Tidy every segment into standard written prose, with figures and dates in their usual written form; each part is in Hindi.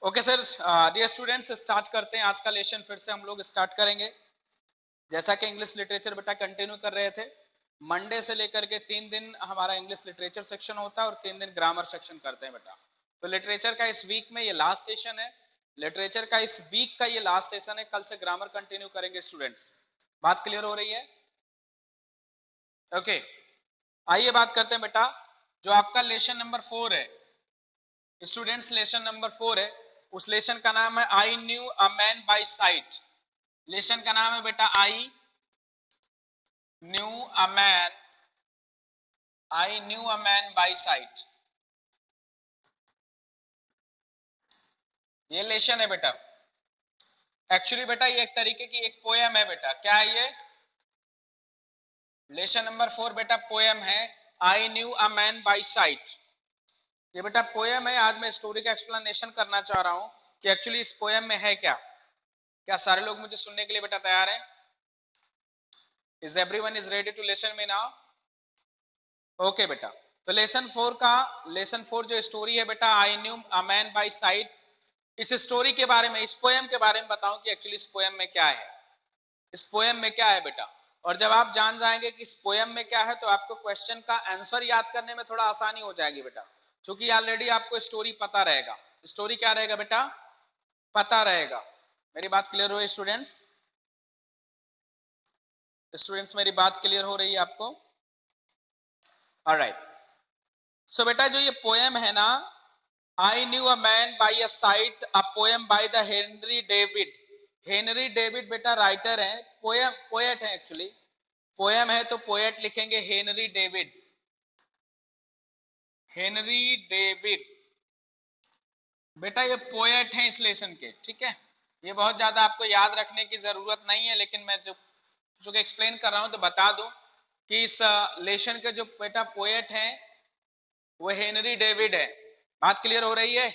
Okay sir, dear students start करते हैं आज का लेसन। फिर से हम लोग स्टार्ट करेंगे। जैसा कि इंग्लिश लिटरेचर बेटा कंटिन्यू कर रहे थे, मंडे से लेकर के 3 दिन हमारा इंग्लिश लिटरेचर सेक्शन होता है और 3 दिन ग्रामर सेक्शन करते हैं बेटा। तो लिटरेचर का इस वीक में ये लास्ट सेशन है। लिटरेचर का इस वीक का ये लास्ट सेशन है। कल से ग्रामर कंटिन्यू करेंगे स्टूडेंट्स। बात क्लियर हो रही है? ओके, आइए बात करते हैं बेटा। जो आपका लेसन नंबर 4 है स्टूडेंट्स, लेसन नंबर 4 है, उस लेसन का नाम है I knew a man by sight. Lesson का नाम है बेटा I knew a man, I knew a man by sight. ये लेसन है बेटा। एक्चुअली बेटा ये एक तरीके की एक पोयम है बेटा। क्या है ये? लेसन नंबर 4 बेटा पोयम है, I knew a man by sight. ये बेटा पोयम है। आज मैं स्टोरी का एक्सप्लेनेशन करना चाह रहा हूं कि एक्चुअली इस पोयम में है क्या। क्या सारे लोग मुझे सुनने के लिए बेटा तैयार हैं? Is everyone is ready to listen me now? Okay बेटा, तो लेसन 4 जो स्टोरी है बेटा, I knew a man by sight. इस स्टोरी के बारे में, इस पोयम के बारे में बताऊं कि एक्चुअली इस पोयम में क्या है। इस पोयम में क्या है बेटा, और जब आप जान जाएंगे कि इस पोयम में क्या है तो आपको क्वेश्चन का आंसर याद करने में थोड़ा आसानी हो जाएगी बेटा, क्योंकि ऑलरेडी आपको स्टोरी पता रहेगा। स्टोरी क्या रहेगा बेटा? पता रहेगा। मेरी बात क्लियर हो स्टूडेंट्स? स्टूडेंट्स मेरी बात क्लियर हो रही है आपको? ऑलराइट। सो बेटा जो ये पोयम है ना, I knew a man by a sight, a poem by the Henry David. Henry David बेटा राइटर है, पोयम पोएट है एक्चुअली। पोयम है तो पोएट लिखेंगे हेनरी डेविड। हेनरी डेविड बेटा ये पोएट है इस लेसन के, ठीक है। ये बहुत ज्यादा आपको याद रखने की जरूरत नहीं है, लेकिन मैं जो एक्सप्लेन कर रहा हूं तो बता दूं कि इस लेसन के जो बेटा पोएट हैं वो हेनरी डेविड है। बात क्लियर हो रही है?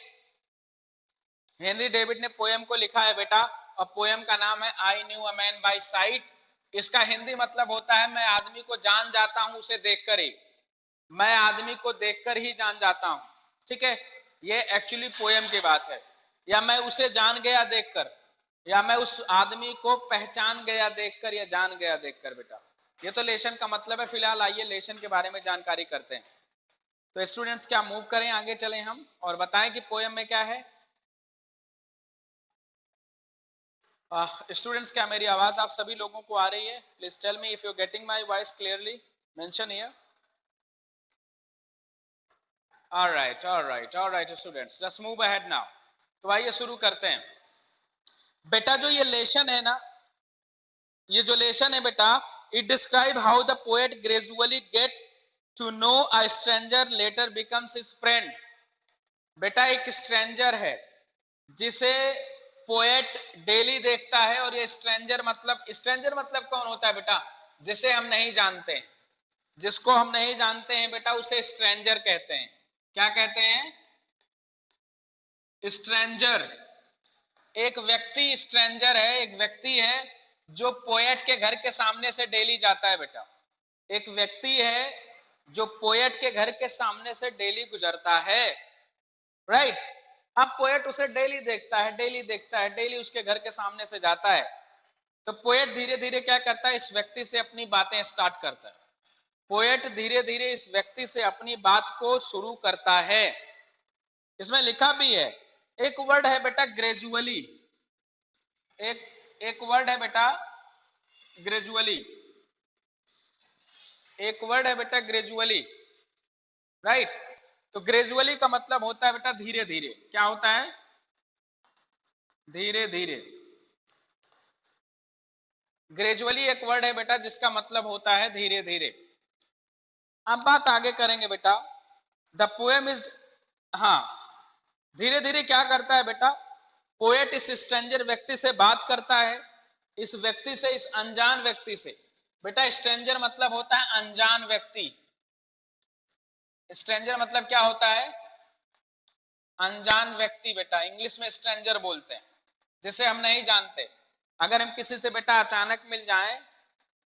हेनरी डेविड ने पोयम को लिखा है बेटा, और पोयम का नाम है I knew a man by sight. इसका हिंदी मतलब होता है मैं आदमी को जान जाता हूं उसे देखकर ही। मैं आदमी को देखकर ही जान जाता हूं, ठीक है। ये एक्चुअली पोयम की बात है। या मैं उसे जान गया देखकर, या मैं उस आदमी को पहचान गया देखकर, या जान गया देखकर बेटा। ये तो लेसन का मतलब है। फिलहाल आइए लेसन के बारे में जानकारी करते हैं। तो स्टूडेंट्स क्या मूव करें, आगे चलें हम और बताएं कि पोयम में क्या है। स्टूडेंट्स क्या मेरी आवाज आप सभी लोगों को आ रही है? Please tell me if you getting my voice clearly, mention here. Alright students, just move ahead now. तो आइए शुरू करते हैं। बेटा जो ये लेसन है ना, ये जो लेसन है बेटा, it describe how the poet gradually get to know a stranger later becomes his friend. बेटा एक स्ट्रेंजर है जिसे पोएट डेली देखता है, और ये स्ट्रेंजर मतलब कौन होता है बेटा? जिसे हम नहीं जानते। जिसको हम नहीं जानते हैं बेटा उसे स्ट्रेंजर कहते हैं। क्या कहते हैं? स्ट्रेंजर। एक व्यक्ति स्ट्रेंजर है, एक व्यक्ति है जो पोएट के घर के सामने से डेली जाता है बेटा। एक व्यक्ति है जो पोएट के घर के सामने से डेली गुजरता है, राइट। अब पोएट उसे डेली देखता है, डेली उसके घर के सामने से जाता है। तो पोएट धीरे धीरे क्या करता है, इस व्यक्ति से अपनी बातें स्टार्ट करता है। पोएट धीरे धीरे इस व्यक्ति से अपनी बात को शुरू करता है। इसमें लिखा भी है, एक वर्ड है बेटा ग्रेजुअली। एक वर्ड है बेटा ग्रेजुअली। एक वर्ड है बेटा ग्रेजुअली, राइट। तो ग्रेजुअली का मतलब होता है बेटा धीरे धीरे। क्या होता है? धीरे धीरे। ग्रेजुअली एक वर्ड है बेटा जिसका मतलब होता है धीरे धीरे। अब बात आगे करेंगे बेटा। द पोएम इज, हाँ, धीरे धीरे क्या करता है बेटा? पोएट इस स्ट्रेंजर व्यक्ति से बात करता है, इस व्यक्ति से, इस अनजान व्यक्ति से। बेटा स्ट्रेंजर मतलब होता है अनजान व्यक्ति। स्ट्रेंजर मतलब क्या होता है? अनजान व्यक्ति बेटा। इंग्लिश में स्ट्रेंजर बोलते हैं जिसे हम नहीं जानते। अगर हम किसी से बेटा अचानक मिल जाएं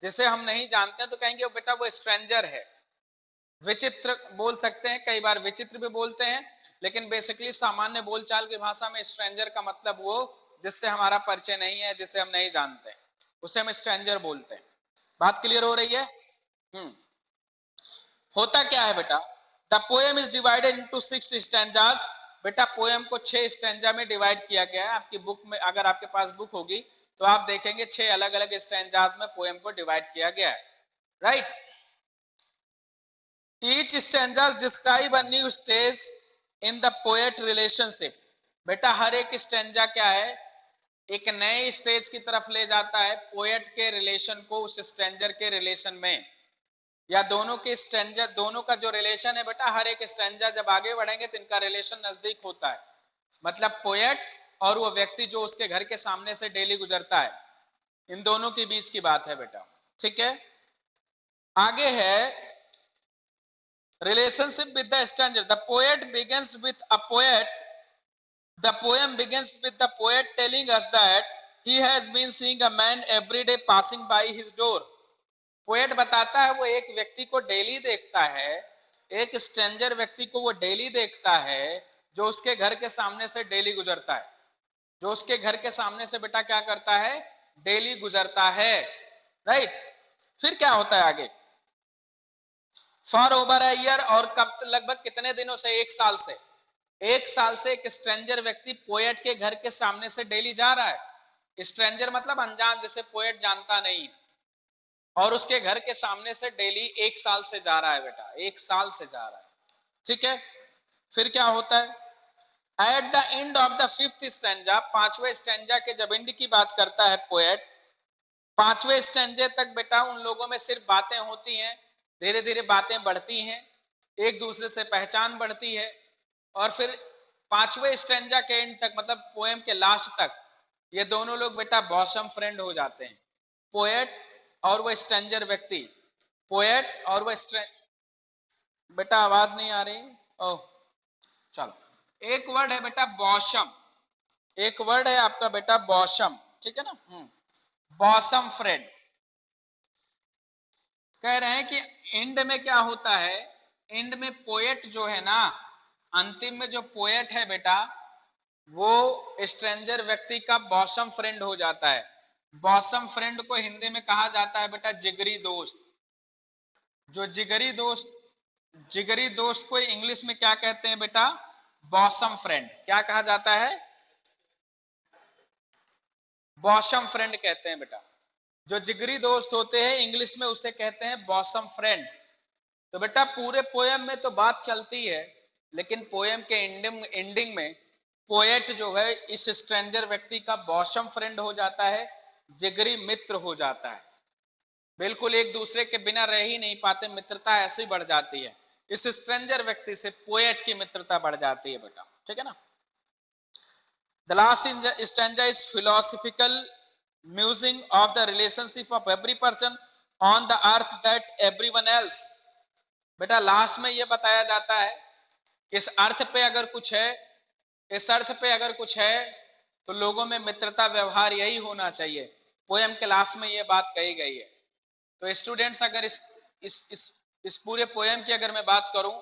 जिसे हम नहीं जानते तो कहेंगे बेटा वो स्ट्रेंजर है। विचित्र बोल सकते हैं, कई बार विचित्र भी बोलते हैं, लेकिन बेसिकली सामान्य बोलचाल की भाषा में स्ट्रेंजर का मतलब वो जिससे हमारा परिचय नहीं है, जिसे हम नहीं जानते, उसे हम स्ट्रेंजर बोलते हैं। बात क्लियर हो रही है? होता क्या है बेटा, the poem is divided into 6 stanzas. बेटा पोएम को 6 स्टैंजा में डिवाइड किया गया है। आपकी बुक में, अगर आपके पास बुक होगी तो आप देखेंगे 6 अलग अलग स्टैंजास में पोएम को डिवाइड किया गया है, right. Each stanza describe a new stage in the poet relationship. बेटा हर एक स्टैंजा क्या है, एक नए स्टेज की तरफ ले जाता है पोएट के रिलेशन को उस स्ट्रेंजर के रिलेशन में, या दोनों के स्ट्रेंजर, दोनों का जो रिलेशन है बेटा, हर एक स्ट्रेंजर जब आगे बढ़ेंगे तो इनका रिलेशन नजदीक होता है। मतलब पोएट और वो व्यक्ति जो उसके घर के सामने से डेली गुजरता है, इन दोनों के बीच की बात है बेटा, ठीक है। आगे है relationship with the stranger. The poet begins with a poet The poem begins with the poet telling us that he has been seeing a man every day passing by his door. Poet बताता है वो एक व्यक्ति को डेली देखता है, एक स्ट्रेंजर व्यक्ति को वो डेली देखता है जो उसके घर के सामने से डेली गुजरता है, जो उसके घर के सामने से बेटा क्या करता है, डेली गुजरता है, राइट। फिर क्या होता है आगे, फॉर ओवर अ ईयर, और कब, लगभग कितने दिनों से, एक साल से, एक साल से एक स्ट्रेंजर व्यक्ति पोएट के घर के सामने से डेली जा रहा है। स्ट्रेंजर मतलब अनजान, जिसे पोएट जानता नहीं, और उसके घर के सामने से डेली एक साल से जा रहा है बेटा, एक साल से जा रहा है, ठीक है। फिर क्या होता है, at the end of the 5th stanza, 5वें स्टैंजा के जब एंड की बात करता है पोएट, 5वें स्टैंजे तक बेटा उन लोगों में सिर्फ बातें होती हैं, धीरे धीरे बातें बढ़ती हैं, एक दूसरे से पहचान बढ़ती है, और फिर 5वें स्टैंजा के एंड तक, मतलब पोएम के लास्ट तक, ये दोनों लोग बेटा बॉसम फ्रेंड हो जाते हैं, पोएट और वो स्ट्रेंजर व्यक्ति, पोएट और वो बेटा आवाज नहीं आ रही, ओह चलो, एक वर्ड है बेटा बॉसम, एक वर्ड है आपका बेटा बॉसम, ठीक है ना, बॉसम फ्रेंड। कह रहे हैं कि एंड में क्या होता है, एंड में पोएट जो है ना, अंतिम में जो पोएट है बेटा, वो स्ट्रेंजर व्यक्ति का बॉसम फ्रेंड हो जाता है। बॉसम फ्रेंड को हिंदी में कहा जाता है बेटा जिगरी दोस्त। जो जिगरी दोस्त को इंग्लिश में क्या कहते हैं बेटा, बॉसम फ्रेंड। क्या कहा जाता है, बॉसम फ्रेंड कहते हैं बेटा। जो जिगरी दोस्त होते हैं इंग्लिश में उसे कहते हैं बॉसम फ्रेंड। तो बेटा पूरे पोयम में तो बात चलती है, लेकिन पोयम के एंडिंग में पोएट जो है इस स्ट्रेंजर व्यक्ति का बॉसम फ्रेंड हो जाता है, जिगरी मित्र हो जाता है। बिल्कुल एक दूसरे के बिना रह ही नहीं पाते, मित्रता ऐसी बढ़ जाती है, इस स्ट्रेंजर व्यक्ति से पोएट की मित्रता बढ़ जाती है बेटा, ठीक है ना। The last stanza is philosophical musing of the relationship of every person on the earth that everyone else। बेटा लास्ट में ये बताया जाता है कि इस अर्थ पे अगर कुछ है, इस अर्थ पे अगर कुछ है तो लोगों में मित्रता व्यवहार यही होना चाहिए। पोएम के लास्ट में ये बात कही गई है। तो स्टूडेंट्स अगर इस पूरे पोएम की अगर मैं बात करूं,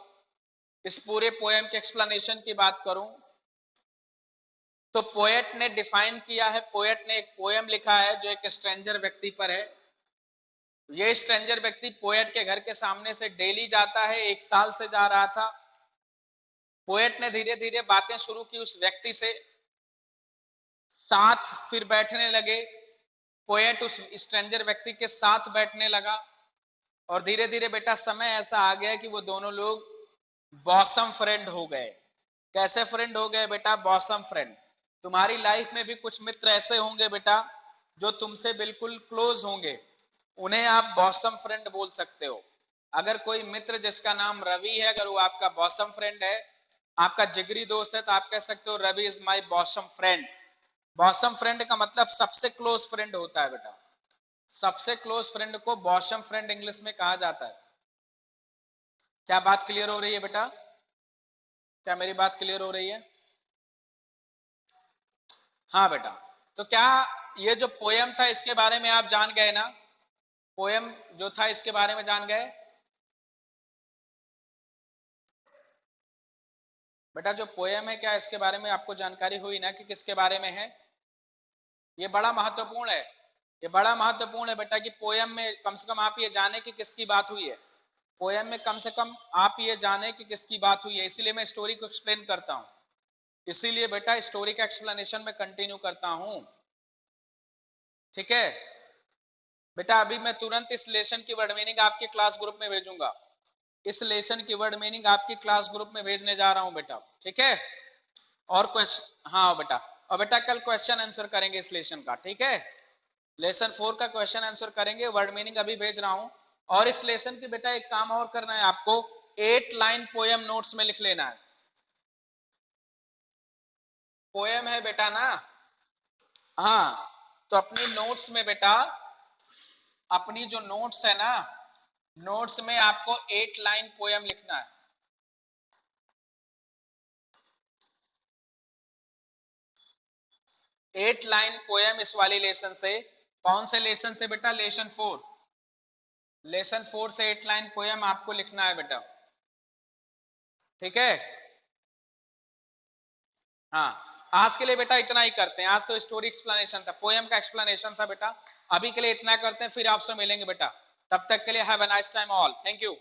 इस पूरे पोएम के एक्सप्लेनेशन की बात करूं, तो पोएट ने डिफाइन किया है, पोएट ने एक पोएम लिखा है जो एक स्ट्रेंजर व्यक्ति पर है। ये स्ट्रेंजर व्यक्ति पोएट के घर के सामने से डेली जाता है, एक साल से जा रहा था। पोएट ने धीरे धीरे बातें शुरू की उस व्यक्ति से, साथ फिर बैठने लगे, पोएट उस स्ट्रेंजर व्यक्ति के साथ बैठने लगा, और धीरे धीरे बेटा समय ऐसा आ गया कि वो दोनों लोग बॉसम फ्रेंड हो गए। कैसे फ्रेंड हो गए बेटा, बॉसम फ्रेंड। तुम्हारी लाइफ में भी कुछ मित्र ऐसे होंगे बेटा जो तुमसे बिल्कुल क्लोज होंगे, उन्हें आप बॉसम फ्रेंड बोल सकते हो। अगर कोई मित्र जिसका नाम रवि है, अगर वो आपका बॉसम फ्रेंड है, आपका जिगरी दोस्त है, तो आप कह सकते हो Ravi is my bosom friend. Bosom friend का मतलब सबसे क्लोज फ्रेंड होता है बेटा, सबसे क्लोज फ्रेंड को बॉसम फ्रेंड इंग्लिश में कहा जाता है। क्या बात क्लियर हो रही है बेटा, क्या मेरी बात क्लियर हो रही है? हाँ बेटा, तो क्या ये जो पोयम था इसके बारे में आप जान गए ना, पोयम जो था इसके बारे में जान गए। बेटा जो पोयम है, क्या इसके बारे में आपको जानकारी हुई ना कि किसके बारे में है? ये बड़ा महत्वपूर्ण है, ये बड़ा महत्वपूर्ण है बेटा कि पोयम में कम से कम आप ये जाने कि किसकी बात हुई है। पोयम में कम से कम आप ये जाने कि किसकी बात हुई है, इसीलिए मैं स्टोरी को एक्सप्लेन करता हूं। इसीलिए बेटा स्टोरी का एक्सप्लेनेशन में कंटिन्यू करता हूं, ठीक है बेटा। अभी मैं तुरंत इस लेसन की वर्ड मीनिंग आपके क्लास ग्रुप में भेजूंगा। इस लेसन की वर्ड मीनिंग आपकी क्लास ग्रुप में भेजने जा रहा हूं बेटा, ठीक है। और क्वेश्चन, हाँ बेटा, और बेटा कल क्वेश्चन आंसर करेंगे इस लेसन का, ठीक है। लेसन 4 का क्वेश्चन आंसर करेंगे, वर्ड मीनिंग अभी भेज रहा हूं। और इस लेसन की बेटा एक काम और करना है आपको, 8 लाइन पोयम नोट्स में लिख लेना है। पोयम है बेटा ना, हाँ, तो अपनी नोट्स में बेटा, अपनी जो नोट्स है ना, नोट्स में आपको 8 लाइन पोयम लिखना है। 8 लाइन पोयम इस वाली लेसन से। कौन से लेसन से बेटा? लेसन 4। लेसन 4 से 8 लाइन पोयम आपको लिखना है बेटा, ठीक है। हाँ, आज के लिए बेटा इतना ही करते हैं। आज तो स्टोरी एक्सप्लेनेशन था, पोयम का एक्सप्लेनेशन था बेटा। अभी के लिए इतना करते हैं, फिर आपसे मिलेंगे बेटा। तब तक के लिए have a nice time all, thank you.